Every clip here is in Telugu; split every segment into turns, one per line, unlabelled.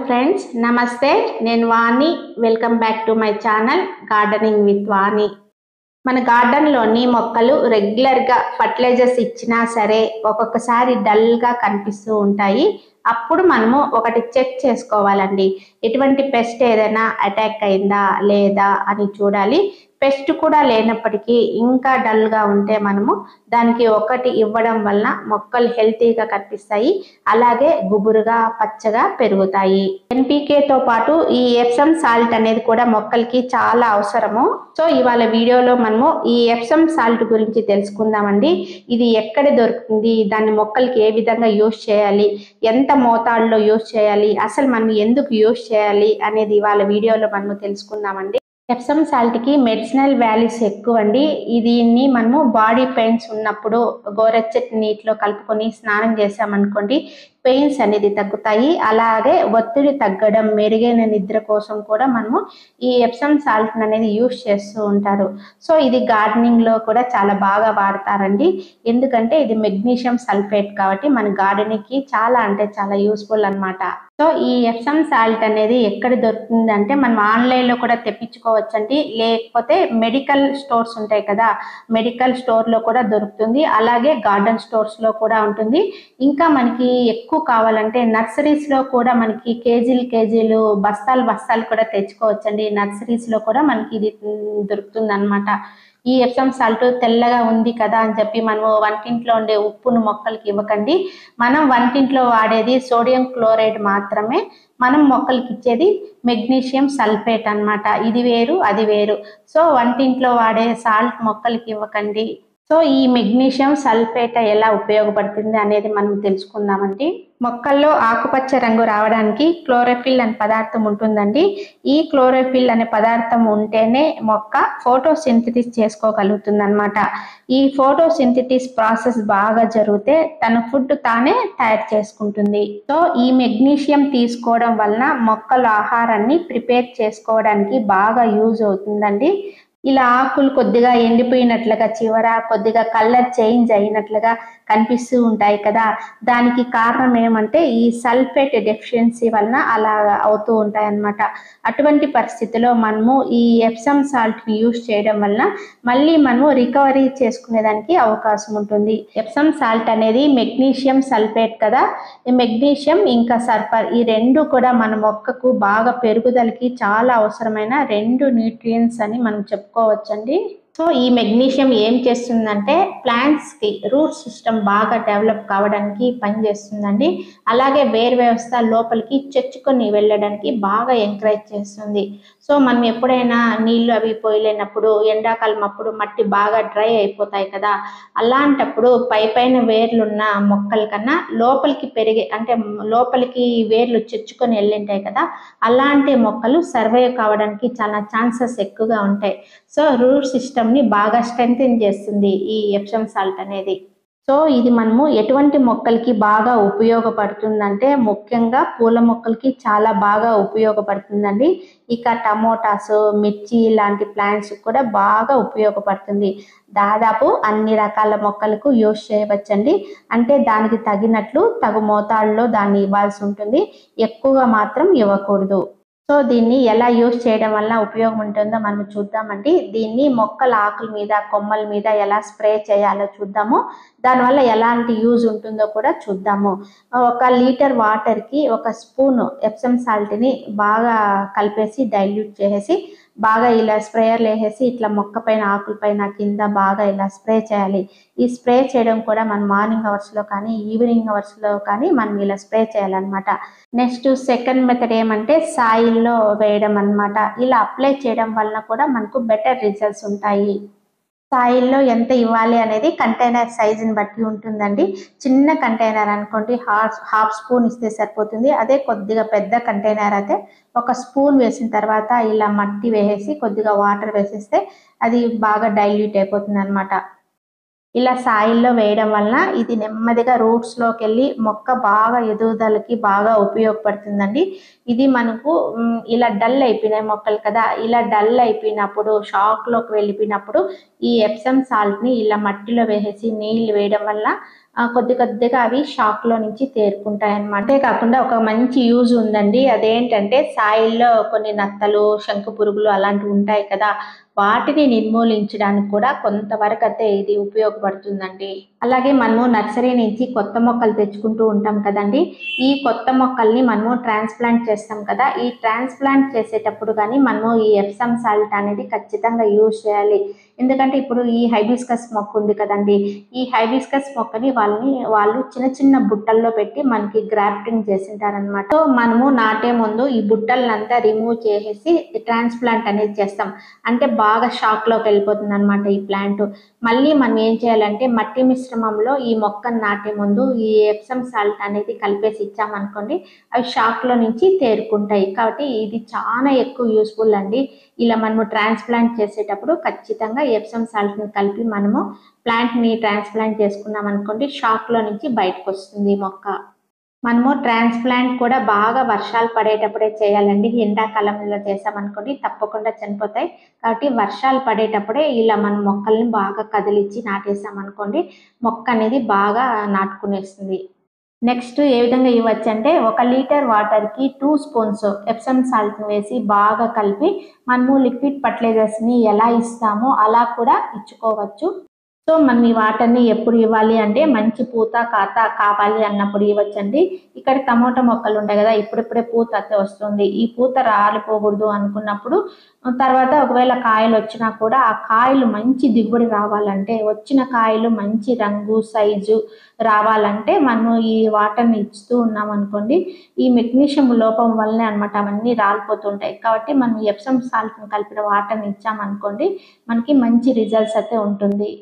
ఫ్రెండ్స్, నమస్తే. నేను Vani. Welcome back to my channel gardening with Vani. మన గార్డెన్లోని మొక్కలు రెగ్యులర్గా ఫర్టిలైజర్స్ ఇచ్చినా సరే ఒక్కొక్కసారి డల్గా కనిపిస్తూ ఉంటాయి. అప్పుడు మనము ఒకటి చెక్ చేసుకోవాలండి. ఎటువంటి పెస్ట్ ఏదైనా అటాక్ అయిందా లేదా అని చూడాలి. పెస్ట్ కూడా లేనప్పటికీ ఇంకా డల్గా ఉంటే మనము దానికి ఒకటి ఇవ్వడం వలన మొక్కలు హెల్తీగా కనిపిస్తాయి, అలాగే గుబురుగా పచ్చగా పెరుగుతాయి. ఎన్పీకేతో పాటు ఈ ఎప్సమ్ సాల్ట్ అనేది కూడా మొక్కలకి చాలా అవసరము. సో ఇవాళ వీడియోలో మనము ఈ ఎప్సమ్ సాల్ట్ గురించి తెలుసుకుందామండి. ఇది ఎక్కడ దొరుకుతుంది, దాన్ని మొక్కలకి ఏ విధంగా యూజ్ చేయాలి, ఎంత మోతాదులో యూజ్ చేయాలి, అసలు మనం ఎందుకు యూజ్ చేయాలి అనేది ఇవాళ వీడియోలో మనము తెలుసుకుందామండి. ఎప్సమ్ సాల్ట్కి మెడిసినల్ వాల్యూస్ ఎక్కువ అండి. దీన్ని మనము బాడీ పెయిన్స్ ఉన్నప్పుడు గోరెచ్చటి నీటిలో కలుపుకొని స్నానం చేసామనుకోండి, పెయిన్స్ అనేది తగ్గుతాయి. అలాగే ఒత్తిడి తగ్గడం, మెరుగైన నిద్ర కోసం కూడా మనము ఈ ఎప్సమ్ సాల్ట్ అనేది యూజ్ చేస్తూ ఉంటారు. సో ఇది గార్డెనింగ్లో కూడా చాలా బాగా వాడతారండి. ఎందుకంటే ఇది మెగ్నీషియం సల్ఫేట్ కాబట్టి మన గార్డెనింగ్కి చాలా అంటే చాలా యూస్ఫుల్ అన్నమాట. సో ఈ ఎప్సమ్ సాల్ట్ అనేది ఎక్కడ దొరుకుతుంది అంటే మనం ఆన్లైన్లో కూడా తెప్పించుకోవచ్చండి. లేకపోతే మెడికల్ స్టోర్స్ ఉంటాయి కదా, మెడికల్ స్టోర్లో కూడా దొరుకుతుంది. అలాగే గార్డెన్ స్టోర్స్లో కూడా ఉంటుంది. ఇంకా మనకి ఎక్కువ కావాలంటే నర్సరీస్లో కూడా మనకి కేజీలు బస్తాలు కూడా తెచ్చుకోవచ్చండి. నర్సరీస్లో కూడా మనకి ఇది దొరుకుతుంది అన్నమాట. ఈ ఎప్సమ్ సాల్ట్ తెల్లగా ఉంది కదా అని చెప్పి మనము వంటింట్లో ఉండే ఉప్పును మొక్కలకి ఇవ్వకండి. మనం వంటింట్లో వాడేది సోడియం క్లోరైడ్ మాత్రమే, మనం మొక్కలకి ఇచ్చేది మెగ్నీషియం సల్ఫేట్ అన్నమాట. ఇది వేరు అది వేరు. సో వంటింట్లో వాడే సాల్ట్ మొక్కలకి ఇవ్వకండి. సో ఈ మెగ్నీషియం సల్ఫేట్ ఎలా ఉపయోగపడుతుంది అనేది మనం తెలుసుకుందామండి. మొక్కల్లో ఆకుపచ్చ రంగు రావడానికి క్లోరోఫిల్ అనే పదార్థం ఉంటుందండి. ఈ క్లోరోఫిల్ అనే పదార్థం ఉంటేనే మొక్క ఫోటోసింథసిస్ చేసుకోగలుగుతుంది అన్నమాట. ఈ ఫోటోసింథసిస్ ప్రాసెస్ బాగా జరిగితే తన ఫుడ్ తానే తయారు చేసుకుంటుంది. సో ఈ మెగ్నీషియం తీసుకోవడం వలన మొక్కల ఆహారాన్ని ప్రిపేర్ చేసుకోవడానికి బాగా యూజ్ అవుతుందండి. ఇలా ఆకులు కొద్దిగా ఎండిపోయినట్లుగా, చివర కొద్దిగా కలర్ చేంజ్ అయినట్లుగా కనిపిస్తూ ఉంటాయి కదా, దానికి కారణం ఏమంటే ఈ సల్ఫేట్ డెఫిషియన్సీ వలన అలా అవుతూ ఉంటాయి అన్నమాట. అటువంటి పరిస్థితిలో మనము ఈ ఎప్సమ్ సాల్ట్ని యూజ్ చేయడం వలన మళ్ళీ మనము రికవరీ చేసుకునేదానికి అవకాశం ఉంటుంది. ఎప్సమ్ సాల్ట్ అనేది మెగ్నీషియం సల్ఫేట్ కదా, ఈ మెగ్నీషియం ఇంకా సల్ఫర్ ఈ రెండు కూడా మన మొక్కకు బాగా పెరుగుదలకి చాలా అవసరమైన రెండు న్యూట్రియంట్స్ అని మనం చెప్పుకోవచ్చండి. సో ఈ మెగ్నీషియం ఏం చేస్తుందంటే ప్లాంట్స్కి రూట్ సిస్టమ్ బాగా డెవలప్ కావడానికి పనిచేస్తుందండి. అలాగే వేరు వ్యవస్థ లోపలికి చొచ్చుకొని వెళ్ళడానికి బాగా ఎంకరేజ్ చేస్తుంది. సో మనం ఎప్పుడైనా నీళ్లు అవి పోయలేనప్పుడు, ఎండాకాలం అప్పుడు మట్టి బాగా డ్రై అయిపోతాయి కదా, అలాంటప్పుడు పైన వేర్లున్న మొక్కల కన్నా లోపలికి పెరిగే అంటే లోపలికి వేర్లు చొచ్చుకొని వెళ్ళింటాయి కదా, అలాంటి మొక్కలు సర్వైవ్ కావడానికి చాలా ఛాన్సెస్ ఎక్కువగా ఉంటాయి. సో రూట్ సిస్టమ్ని బాగా స్ట్రెంథెన్ చేస్తుంది ఈ ఎప్సమ్ సాల్ట్ అనేది. సో ఇది మనము ఎటువంటి మొక్కలకి బాగా ఉపయోగపడుతుందంటే ముఖ్యంగా పూల మొక్కలకి చాలా బాగా ఉపయోగపడుతుందండి. ఇక టమోటాస్, మిర్చి లాంటి ప్లాంట్స్ కూడా బాగా ఉపయోగపడుతుంది. దాదాపు అన్ని రకాల మొక్కలకు యూజ్ చేయవచ్చండి. అంటే దానికి తగినట్లు తగు మోతాదులో దాన్ని ఇవ్వాల్సి ఉంటుంది, ఎక్కువగా మాత్రం ఇవ్వకూడదు. సో దీన్ని ఎలా యూజ్ చేయడం వల్ల ఉపయోగం ఉంటుందో మనం చూద్దామండి. దీన్ని మొక్కల ఆకుల మీద, కొమ్మల మీద ఎలా స్ప్రే చేయాలో చూద్దాము. దానివల్ల ఎలాంటి యూజ్ ఉంటుందో కూడా చూద్దాము. 1 లీటర్ వాటర్కి 1 స్పూన్ ఎప్సమ్ సాల్ట్ని బాగా కలిపేసి డైల్యూట్ చేసేసి బాగా ఇలా స్ప్రేయర్లు వేసేసి ఇట్లా మొక్క పైన, ఆకుల పైన, కింద బాగా ఇలా స్ప్రే చేయాలి. ఈ స్ప్రే చేయడం కూడా మనం మార్నింగ్ అవర్స్లో కానీ ఈవినింగ్ అవర్స్లో కానీ మనం ఇలా స్ప్రే చేయాలన్నమాట. నెక్స్ట్ సెకండ్ మెథడ్ ఏమంటే సాయిల్లో వేయడం అన్నమాట. ఇలా అప్లై చేయడం వలన కూడా మనకు బెటర్ రిజల్ట్స్ ఉంటాయి. సాయిల్లో ఎంత ఇవ్వాలి అనేది కంటైనర్ సైజుని బట్టి ఉంటుందండి. చిన్న కంటైనర్ అనుకోండి హాఫ్ స్పూన్ ఇస్తే సరిపోతుంది. అదే కొద్దిగా పెద్ద కంటైనర్ అయితే 1 స్పూన్ వేసిన తర్వాత ఇలా మట్టి వేసేసి కొద్దిగా వాటర్ వేసేస్తే అది బాగా డైల్యూట్ అయిపోతుంది అన్నమాట. ఇలా సాయిల్లో వేయడం వలన ఇది నెమ్మదిగా రూట్స్లోకి వెళ్ళి మొక్క బాగా ఎదుగుదలకి బాగా ఉపయోగపడుతుందండి. ఇది మనకు ఇలా డల్ అయిపోయినాయి మొక్కలు కదా, ఇలా డల్ అయిపోయినప్పుడు, షాక్లోకి వెళ్ళిపోయినప్పుడు ఈ ఎప్సమ్ సాల్ట్ని ఇలా మట్టిలో వేసేసి నీళ్ళు వేయడం వల్ల కొద్ది కొద్దిగా అవి షాక్లో నుంచి తేరుకుంటాయి అన్నమాట. అంతే కాకుండా ఒక మంచి యూజ్ ఉందండి. అదేంటంటే సాయిల్లో కొన్ని నత్తలు, శంకు పురుగులు అలాంటివి ఉంటాయి కదా, వాటిని నిర్మూలించడానికి కూడా కొంతవరకు అయితే ఇది ఉపయోగపడుతుందండి. అలాగే మనము నర్సరీ నుంచి కొత్త మొక్కలు తెచ్చుకుంటూ ఉంటాం కదండి. ఈ కొత్త మొక్కల్ని మనము ట్రాన్స్ప్లాంట్ చేస్తాం కదా. ఈ ట్రాన్స్ప్లాంట్ చేసేటప్పుడు కానీ మనము ఈ ఎప్సమ్ సాల్ట్ అనేది ఖచ్చితంగా యూజ్ చేయాలి. ఎందుకంటే ఇప్పుడు ఈ హైబిస్కస్ మొక్క ఉంది కదండి, ఈ హైబిస్కస్ మొక్కని వాళ్ళు చిన్న చిన్న బుట్టల్లో పెట్టి మనకి గ్రాఫ్టింగ్ చేసింటారనమాట. సో మనము నాటే ముందు ఈ బుట్టలనంతా రిమూవ్ చేసేసి ట్రాన్స్ప్లాంట్ అనేది చేస్తాం. అంటే బాగా షాక్లోకి వెళ్ళిపోతుంది అనమాట ఈ ప్లాంట్. మళ్ళీ మనం ఏం చేయాలంటే మట్టి మిశ్రమంలో ఈ మొక్కను నాటే ముందు ఈ ఎప్సమ్ సాల్ట్ అనేది కలిపేసి ఇచ్చామనుకోండి, అవి షాక్లో నుంచి తేరుకుంటాయి. కాబట్టి ఇది చాలా ఎక్కువ యూస్ఫుల్ అండి. ఇలా మనము ట్రాన్స్ప్లాంట్ చేసేటప్పుడు ఖచ్చితంగా ఎప్సమ్ సాల్ట్ని కలిపి మనము ప్లాంట్ని ట్రాన్స్ప్లాంట్ చేసుకున్నాం అనుకోండి, షాక్లో నుంచి బయటకు వస్తుంది మొక్క. మనము ట్రాన్స్ప్లాంట్ కూడా బాగా వర్షాలు పడేటప్పుడే చేయాలండి. ఎండాకాలంలో చేసామనుకోండి తప్పకుండా చనిపోతాయి. కాబట్టి వర్షాలు పడేటప్పుడే ఇలా మనం మొక్కల్ని బాగా కదిలించి నాటేసామనుకోండి, మొక్క అనేది బాగా నాటుకునేస్తుంది. నెక్స్ట్ ఏ విధంగా ఇవ్వచ్చు అంటే 1 లీటర్ వాటర్కి 2 స్పూన్స్ ఎప్సమ్ సాల్ట్ని వేసి బాగా కలిపి మనము లిక్విడ్ ఫర్టిలైజర్స్ని ఎలా ఇస్తామో అలా కూడా ఇచ్చుకోవచ్చు. సో మనం ఈ వాటర్ని ఎప్పుడు ఇవ్వాలి అంటే మంచి పూత కావాలి అన్నప్పుడు ఇవ్వచ్చండి. ఇక్కడ టమోటా మొక్కలు ఉంటాయి కదా, ఇప్పుడిప్పుడే పూత అయితే వస్తుంది, ఈ పూత రాలిపోకూడదు అనుకున్నప్పుడు తర్వాత ఒకవేళ కాయలు వచ్చినా కూడా ఆ కాయలు మంచి దిగుబడి రావాలంటే, వచ్చిన కాయలు మంచి రంగు సైజు రావాలంటే మనము ఈ వాటర్ని ఇస్తూ ఉన్నాం అనుకోండి, ఈ మెగ్నీషియం లోపం వల్లనే అనమాట అవన్నీ రాలిపోతుంటాయి. కాబట్టి మనం ఎప్సమ్ సాల్ట్ని కలిపిన వాటర్ని ఇచ్చామనుకోండి, మనకి మంచి రిజల్ట్స్ అయితే ఉంటుంది.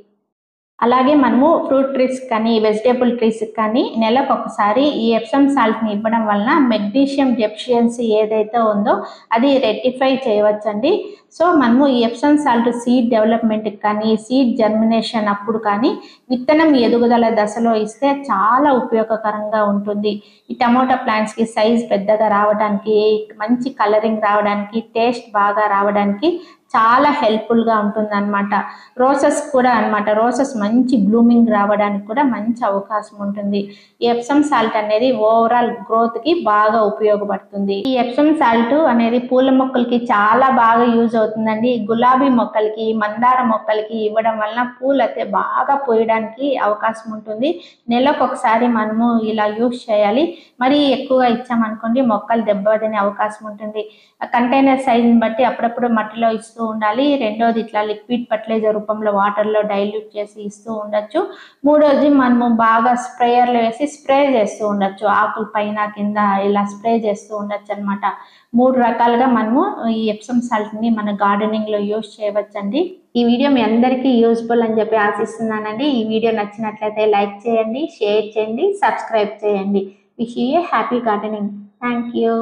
అలాగే మనము ఫ్రూట్ ట్రీస్ కానీ వెజిటేబుల్ ట్రీస్ కానీ నెలకు ఒకసారి ఈ ఎప్సమ్ సాల్ట్ని ఇవ్వడం వలన మెగ్నీషియం డెఫిషియన్సీ ఏదైతే ఉందో అది రెక్టిఫై చేయవచ్చండి. సో మనము ఈ ఎప్సమ్ సాల్ట్ సీడ్ డెవలప్మెంట్కి కానీ సీడ్ జర్మినేషన్ అప్పుడు కానీ విత్తనం ఎదుగుదల దశలో ఇస్తే చాలా ఉపయోగకరంగా ఉంటుంది. ఈ టమోటా ప్లాంట్స్కి సైజ్ పెద్దగా రావడానికి, మంచి కలరింగ్ రావడానికి, టేస్ట్ బాగా రావడానికి చాలా హెల్ప్ఫుల్గా ఉంటుంది అనమాట. రోసెస్ కూడా అనమాట, రోసెస్ మంచి బ్లూమింగ్ రావడానికి కూడా మంచి అవకాశం ఉంటుంది. ఈ ఎప్సమ్ సాల్ట్ అనేది ఓవరాల్ గ్రోత్కి బాగా ఉపయోగపడుతుంది. ఈ ఎప్సమ్ సాల్ట్ అనేది పూల మొక్కలకి చాలా బాగా యూజ్ అవుతుందండి. గులాబీ మొక్కలకి, మందార మొక్కలకి ఇవ్వడం వలన పూలు అయితే బాగా పోయడానికి అవకాశం ఉంటుంది. నెలకు ఒకసారి మనము ఇలా యూజ్ చేయాలి. మరీ ఎక్కువగా ఇచ్చామనుకోండి మొక్కలు దెబ్బతినే అవకాశం ఉంటుంది. కంటైనర్ సైజుని బట్టి అప్పుడప్పుడు మట్టిలో ఇస్తూ ఉండాలి. రెండోది ఇట్లా లిక్విడ్ ఫర్టిలైజర్ రూపంలో వాటర్లో డైల్యూట్ చేసి ఇస్తూ ఉండొచ్చు. మూడోది మనము బాగా స్ప్రేయర్లు వేసి స్ప్రే చేస్తూ ఉండొచ్చు, ఆకుల పైన కింద ఇలా స్ప్రే చేస్తూ ఉండొచ్చు అనమాట. 3 రకాలుగా మనము ఈ ఎప్సమ్ సాల్ట్ని మన గార్డెనింగ్లో యూజ్ చేయవచ్చండి. ఈ వీడియో మీ అందరికీ యూస్ఫుల్ అని చెప్పి ఆశిస్తున్నానండి. ఈ వీడియో నచ్చినట్లయితే లైక్ చేయండి, షేర్ చేయండి, సబ్స్క్రైబ్ చేయండి. Wish you A happy gardening. Thank you.